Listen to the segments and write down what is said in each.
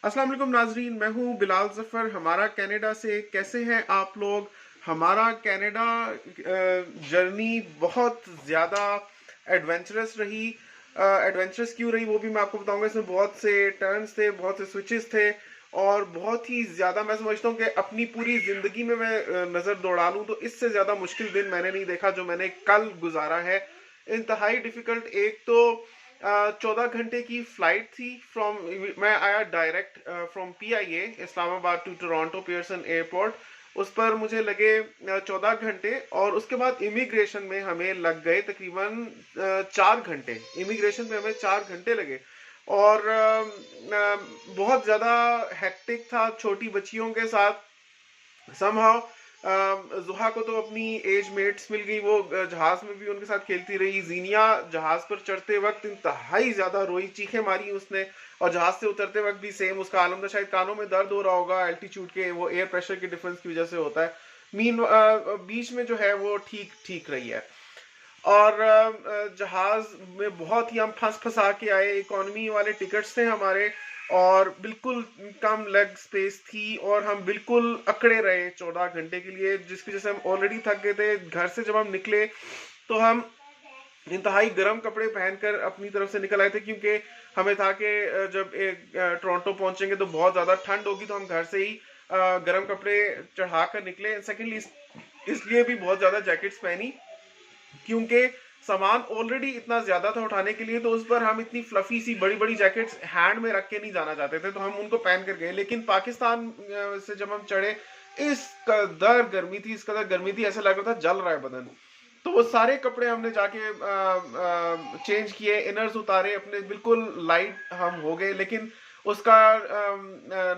अस्सलाम वालेकुम नाजरीन, मैं हूं बिलाल जफ़र। हमारा कनाडा से कैसे हैं आप लोग। हमारा कनाडा जर्नी बहुत ज़्यादा एडवेंचरस रही। एडवेंचरस क्यों रही वो भी मैं आपको बताऊंगा। इसमें बहुत से टर्न्स थे, बहुत से स्विचेस थे और बहुत ही ज़्यादा मैं समझता हूँ कि अपनी पूरी ज़िंदगी में मैं नज़र दौड़ा लूँ तो इससे ज़्यादा मुश्किल दिन मैंने नहीं देखा जो मैंने कल गुजारा है। इंतहाई डिफ़िकल्ट। एक तो 14 घंटे की फ्लाइट थी फ्रॉम, मैं आया direct from PIA Islamabad to Toronto Pearson airport. उस पर मुझे लगे 14 घंटे और उसके बाद इमिग्रेशन में हमें लग गए तकरीबन 4 घंटे। इमिग्रेशन में हमें 4 घंटे लगे और बहुत ज़्यादा हेक्टिक था छोटी बच्चियों के साथ। समहाउ जुहा को तो अपनी एज मेट्स मिल गई, वो जहाज में भी उनके साथ खेलती रही। जीनिया जहाज पर चढ़ते वक्त इंतहाई ज्यादा रोई, चीखें मारी उसने। और जहाज से उतरते वक्त भी सेम उसका आलम था, शायद कानों में दर्द हो रहा होगा एल्टीट्यूड के, वो एयर प्रेशर के डिफरेंस की वजह से होता है। मीन बीच में जो है वो ठीक ठीक रही है। और जहाज में बहुत ही हम फंस फंसा के आए। इकोनॉमी वाले टिकट्स थे हमारे और बिल्कुल कम लेग स्पेस थी और हम बिल्कुल अकड़े रहे 14 घंटे के लिए, जिसकी वजह से हम ऑलरेडी थक गए थे। घर से जब हम निकले तो हम इंतहाई गर्म कपड़े पहनकर अपनी तरफ से निकल आए थे, क्योंकि हमें था कि जब टोरंटो पहुंचेंगे तो बहुत ज़्यादा ठंड होगी, तो हम घर से ही गर्म कपड़े चढ़ा कर निकले। सेकेंडली इसलिए भी बहुत ज़्यादा जैकेट्स पहनी क्योंकि सामान ऑलरेडी इतना ज्यादा था उठाने के लिए, तो उस पर हम इतनी फ्लफी सी बड़ी बड़ी जैकेट्स हैंड में रख के नहीं जाना चाहते थे, तो हम उनको पहन कर गए। लेकिन पाकिस्तान से जब हम चढ़े, इस कदर गर्मी थी, इस कदर गर्मी थी, ऐसा लग रहा था जल रहा है बदन। तो वो सारे कपड़े हमने जाके चेंज किए, इनर्स उतारे अपने, बिल्कुल लाइट हम हो गए। लेकिन उसका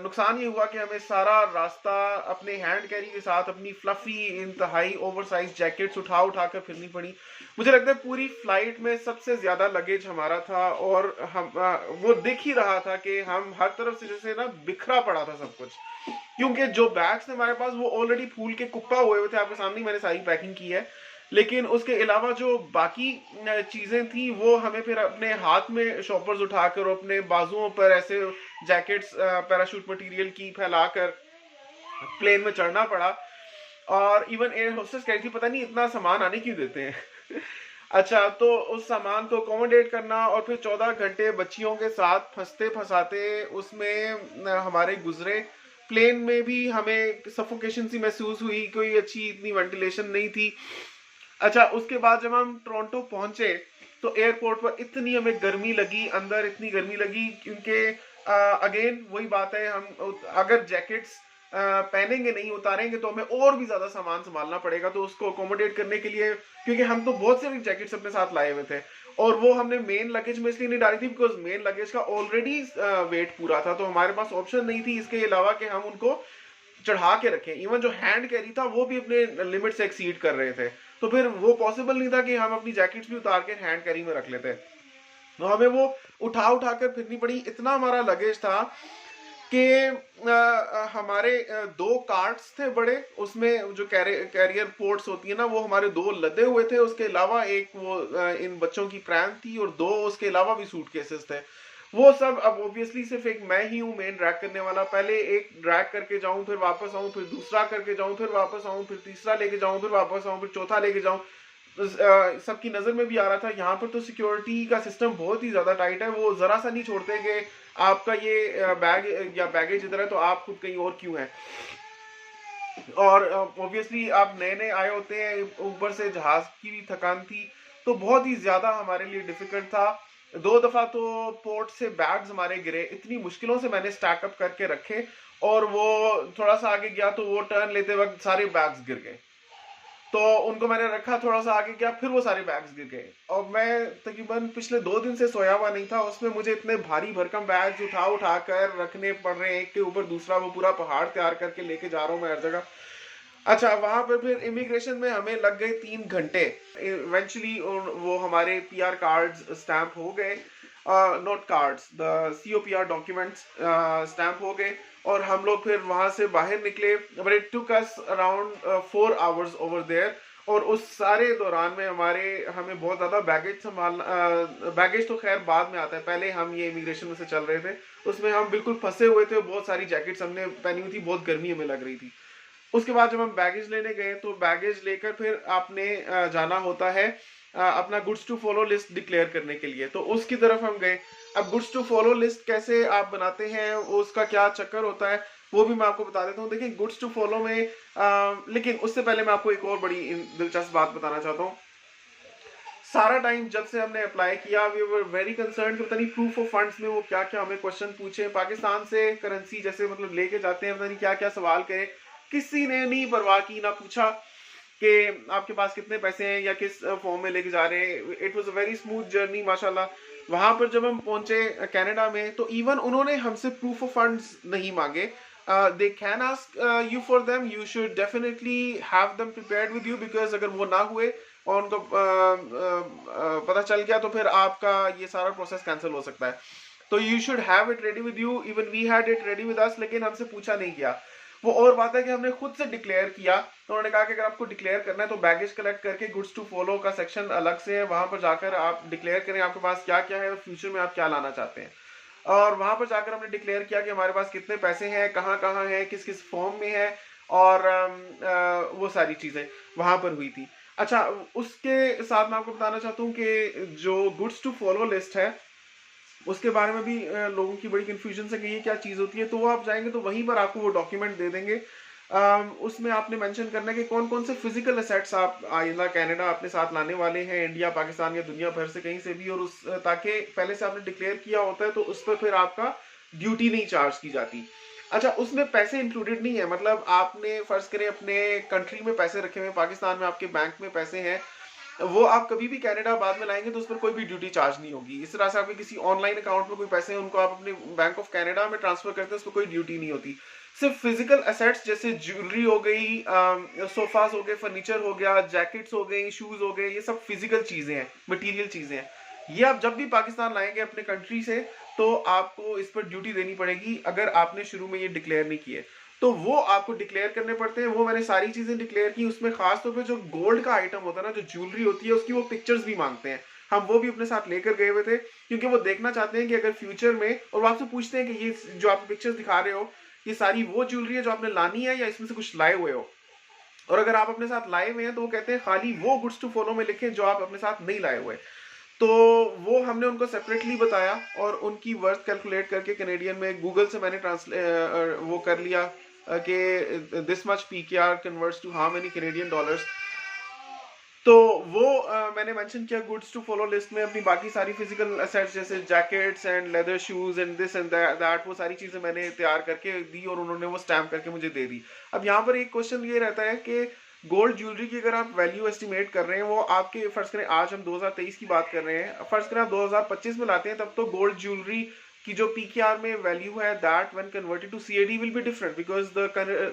नुकसान ये हुआ कि हमें सारा रास्ता अपने हैंड कैरी के साथ अपनी फ्लफी इंतहाई ओवरसाइज जैकेट्स उठा उठा कर फिरनी पड़ी। मुझे लगता है पूरी फ्लाइट में सबसे ज्यादा लगेज हमारा था और हम वो दिख ही रहा था कि हम हर तरफ से जैसे ना बिखरा पड़ा था सब कुछ, क्योंकि जो बैग्स थे हमारे पास वो ऑलरेडी फूल के कुप्पा हुए हुए थे। आपके सामने मैंने सारी पैकिंग की है। लेकिन उसके अलावा जो बाकी चीजें थी वो हमें फिर अपने हाथ में शॉपर्स उठाकर और अपने बाजुओं पर ऐसे जैकेट्स पैराशूट मटेरियल की फैलाकर प्लेन में चढ़ना पड़ा। और इवन एयर होस्टेस कह रही थी पता नहीं इतना सामान आने क्यों देते हैं। अच्छा, तो उस सामान को अकोमोडेट करना और फिर 14 घंटे बच्चियों के साथ फंसते फंसाते उसमें हमारे गुजरे। प्लेन में भी हमें सफोकेशन सी महसूस हुई, कोई अच्छी इतनी वेंटिलेशन नहीं थी। अच्छा, उसके बाद जब हम टोरंटो पहुंचे तो एयरपोर्ट पर इतनी हमें गर्मी लगी, अंदर इतनी गर्मी लगी, क्योंकि अगेन वही बात है, हम अगर जैकेट्स पहनेंगे नहीं, उतारेंगे, तो हमें और भी ज्यादा सामान संभालना पड़ेगा। तो उसको अकोमोडेट करने के लिए, क्योंकि हम तो बहुत सारी जैकेट्स अपने साथ लाए हुए थे और वो हमने मेन लगेज में इसलिए नहीं डाली थी बिकॉज मेन लगेज का ऑलरेडी वेट पूरा था, तो हमारे पास ऑप्शन नहीं थी इसके अलावा कि हम उनको चढ़ा के रखें। इवन जो हैंड कैरी था वो भी अपने लिमिट से एक्सीड कर रहे थे, तो फिर वो पॉसिबल नहीं था कि हम अपनी जैकेट्स भी उतार के हैंड कैरी में रख लेते। तो हमें वो उठा उठा कर फिरनी पड़ी, इतना हमारा लगेज था कि हमारे दो कार्ट्स थे बड़े, उसमें जो कैरियर पोर्ट्स होती है ना, वो हमारे दो लदे हुए थे। उसके अलावा एक वो इन बच्चों की प्रैम थी और दो उसके अलावा भी सूटकेसेस थे। वो सब अब ऑब्वियसली सिर्फ एक मैं ही हूँ मेन ड्रैग करने वाला। पहले एक ड्रैग करके जाऊं, फिर वापस आऊं, फिर दूसरा करके जाऊं, फिर वापस आऊं, फिर तीसरा लेके जाऊं, फिर वापस आऊं, फिर चौथा लेके जाऊं। सबकी नजर में भी आ रहा था। यहाँ पर तो सिक्योरिटी का सिस्टम बहुत ही ज्यादा टाइट है, वो जरा सा नहीं छोड़ते कि आपका ये बैग या बैगेज इधर है तो आप खुद कहीं और क्यों है। और ऑब्वियसली आप नए नए आए होते हैं, ऊपर से जहाज की भी थकान थी, तो बहुत ही ज्यादा हमारे लिए डिफिकल्ट था। दो दफा तो पोर्ट से बैग्स हमारे गिरे, इतनी मुश्किलों से मैंने स्टैकअप करके रखे और वो थोड़ा सा आगे गया तो वो टर्न लेते वक्त सारे बैग्स गिर गए। तो उनको मैंने रखा, थोड़ा सा आगे गया, फिर वो सारे बैग्स गिर गए और मैं तकरीबन पिछले 2 दिन से सोया हुआ नहीं था। उसमें मुझे इतने भारी भरकम बैग्स उठा उठा कर रखने पड़ रहे हैं, एक के ऊपर दूसरा, वो पूरा पहाड़ तैयार करके लेके जा रहा हूँ मैं हर जगह। अच्छा, वहां पर फिर इमिग्रेशन में हमें लग गए 3 घंटे। इवेंचुअली वो हमारे PR कार्ड्स स्टैंप हो गए, note cards, the COPR documents stamp हो गए और हम लोग फिर वहां से बाहर निकले। But it took us around 4 hours over there. और उस सारे दौरान में हमें बहुत ज़्यादा बैगेज संभालना, बैगेज तो खैर बाद में आता है, पहले हम ये इमिग्रेशन में से चल रहे थे, उसमें हम बिल्कुल फंसे हुए थे, बहुत सारी जैकेट्स हमने पहनी हुई थी, बहुत गर्मी हमें लग रही थी। उसके बाद जब हम बैगेज लेने गए तो बैगेज लेकर फिर आपने जाना होता है अपना goods to follow list declare करने के लिए, तो उसकी तरफ हम गए। अब गुड्स टू फॉलो लिस्ट कैसे आप बनाते हैं, उसका क्या चक्कर होता है, वो भी मैं आपको बता देता हूँ। देखिए गुड्स टू फॉलो में लेकिन उससे पहले मैं आपको एक और बड़ी दिलचस्प बात बताना चाहता हूँ। सारा टाइम जब से हमने अप्लाई किया वी वर वेरी कंसर्न कि पता नहीं प्रूफ ऑफ फंड्स में वो क्या क्या हमें क्वेश्चन पूछे, पाकिस्तान से करेंसी जैसे मतलब लेके जाते हैं, पता नहीं क्या क्या सवाल करे, किसी ने नहीं परवाह की, ना पूछा कि आपके पास कितने पैसे हैं या किस फॉर्म में लेके जा रहे हैं। It was a very smooth journey माशाल्लाह। वहां पर जब हम पहुंचे कनाडा में तो इवन उन्होंने हमसे प्रूफ ऑफ फंड्स नहीं मांगे। They can ask you for them, you should definitely have them prepared with you, because अगर वो ना हुए और उनको पता चल गया तो फिर आपका ये सारा प्रोसेस कैंसिल हो सकता है। तो you should have it ready with you, even we had it ready with us, लेकिन हमसे पूछा नहीं गया। वो और बात है कि हमने खुद से डिक्लेयर किया, तो उन्होंने कहा कि अगर आपको डिक्लेयर करना है तो बैगेज कलेक्ट करके गुड्स टू फॉलो का सेक्शन अलग से है, वहां पर जाकर आप डिक्लेयर करें आपके पास क्या क्या है और फ्यूचर में आप क्या लाना चाहते हैं। और वहां पर जाकर हमने डिक्लेयर किया कि हमारे पास कितने पैसे हैं, कहाँ कहाँ है, किस किस फॉर्म में है, और वो सारी चीजें वहां पर हुई थी। अच्छा, उसके साथ मैं आपको बताना चाहता हूँ कि जो गुड्स टू फॉलो लिस्ट है उसके बारे में भी लोगों की बड़ी कंफ्यूजन है कि ये क्या चीज़ होती है। तो वो आप जाएंगे तो वहीं पर आपको वो डॉक्यूमेंट दे देंगे। उसमें आपने मेंशन करना है कि कौन कौन से फिजिकल असेट्स आप आइंदा कनाडा अपने साथ लाने वाले हैं, इंडिया, पाकिस्तान या दुनिया भर से कहीं से भी, और उस ताकि पहले से आपने डिक्लेयर किया होता है तो उस पर फिर आपका ड्यूटी नहीं चार्ज की जाती। अच्छा, उसमें पैसे इंक्लूडेड नहीं है, मतलब आपने फर्ज करें अपने कंट्री में पैसे रखे हुए, पाकिस्तान में आपके बैंक में पैसे हैं, वो आप कभी भी कनाडा बाद में लाएंगे तो उस पर कोई भी ड्यूटी चार्ज नहीं होगी। इस तरह से आपके किसी ऑनलाइन अकाउंट में कोई पैसे हैं उनको आप अपने बैंक ऑफ कनाडा में ट्रांसफर करते हैं, उस पर कोई ड्यूटी नहीं होती। सिर्फ फिजिकल एसेट्स जैसे ज्वेलरी हो गई, सोफास हो गए, फर्नीचर हो गया, जैकेट्स हो गई, शूज हो गए, ये सब फिजिकल चीजें हैं, मटीरियल चीजें हैं। ये आप जब भी पाकिस्तान लाएंगे अपने कंट्री से तो आपको इस पर ड्यूटी देनी पड़ेगी अगर आपने शुरू में ये डिक्लेयर नहीं किए, तो वो आपको डिक्लेयर करने पड़ते हैं। वो मैंने सारी चीजें डिक्लेयर की। उसमें खास तौर पे जो गोल्ड का आइटम होता है ना, जो ज्वेलरी होती है, उसकी वो पिक्चर्स भी मांगते हैं। हम वो भी अपने साथ लेकर गए हुए थे क्योंकि वो देखना चाहते हैं कि अगर फ्यूचर में, और वो आपसे पूछते हैं कि ये जो आप पिक्चर्स दिखा रहे हो ये सारी वो ज्वेलरी है जो आपने लानी है या इसमें से कुछ लाए हुए हो, और अगर आप अपने साथ लाए हुए हैं तो वो कहते हैं खाली वो गुड्स टू फॉलो में लिखें जो आप अपने साथ नहीं लाए हुए। तो वो हमने उनको सेपरेटली बताया और उनकी वर्थ कैलकुलेट करके कनेडियन में गूगल से मैंने वो कर लिया कि this much PKR converts to how many Canadian dollars. तो वो मैंने मेंशन किया गुड्स टू फॉलो लिस्ट में अपनी बाकी सारी फिजिकल असेट्स जैसे jackets and leather shoes and this and that, वो सारी चीजें मैंने तैयार करके दी और उन्होंने वो स्टैम्प करके मुझे दे दी। अब यहाँ पर एक क्वेश्चन ये रहता है कि गोल्ड ज्वेलरी की अगर आप वैल्यू एस्टिमेट कर रहे हैं, वो आपके फर्ज करें आज हम 2023 की बात कर रहे हैं, फर्ज करें आप 2025 में लाते हैं, तब तो गोल्ड ज्वेलरी की जो PKR में वैल्यू है that when converted to CAD will be different because the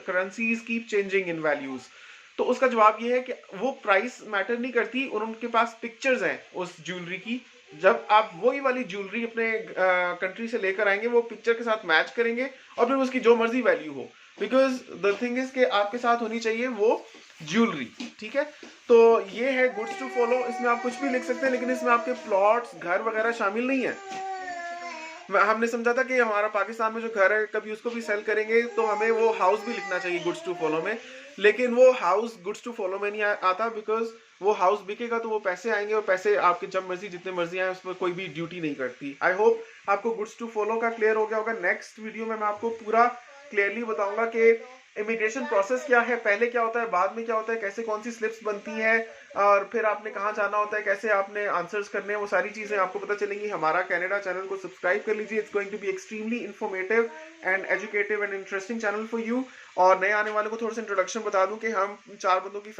currencies keep changing in values. तो उसका जवाब ये है कि वो प्राइस मैटर नहीं करती और उनके पास पिक्चर्स हैं उस ज्वेलरी की। जब आप वही वाली ज्वेलरी अपने कंट्री से लेकर आएंगे वो पिक्चर के साथ मैच करेंगे और फिर उसकी जो मर्जी वैल्यू हो, बिकॉज द थिंग इज कि आपके साथ होनी चाहिए वो ज्वेलरी। ठीक है, तो ये है गुड्स टू फॉलो। इसमें आप कुछ भी लिख सकते हैं लेकिन इसमें आपके प्लॉट्स, घर वगैरह शामिल नहीं है। हमने समझा था कि हमारा पाकिस्तान में जो घर है कभी उसको भी सेल करेंगे तो हमें वो हाउस भी लिखना चाहिए गुड्स टू फॉलो में, लेकिन वो हाउस गुड्स टू फॉलो में नहीं आता बिकॉज वो हाउस बिकेगा तो वो पैसे आएंगे और पैसे आपके जब मर्जी जितने मर्जी आए उसमें कोई भी ड्यूटी नहीं करती। आई होप आपको गुड्स टू फॉलो का क्लियर हो गया होगा। नेक्स्ट वीडियो में मैं आपको पूरा क्लियरली बताऊंगा कि इमिग्रेशन प्रोसेस क्या है, पहले क्या होता है, बाद में क्या होता है, कैसे कौन सी स्लिप्स बनती हैं और फिर आपने कहाँ जाना होता है, कैसे आपने आंसर्स करने हैं, वो सारी चीजें आपको पता चलेंगी। हमारा कनाडा चैनल को सब्सक्राइब कर लीजिए। It's going to be extremely informative and educative and interesting channel for you. और नए आने वाले को थोड़ा सा इंट्रोडक्शन बता दूं कि हम 4 बंदों की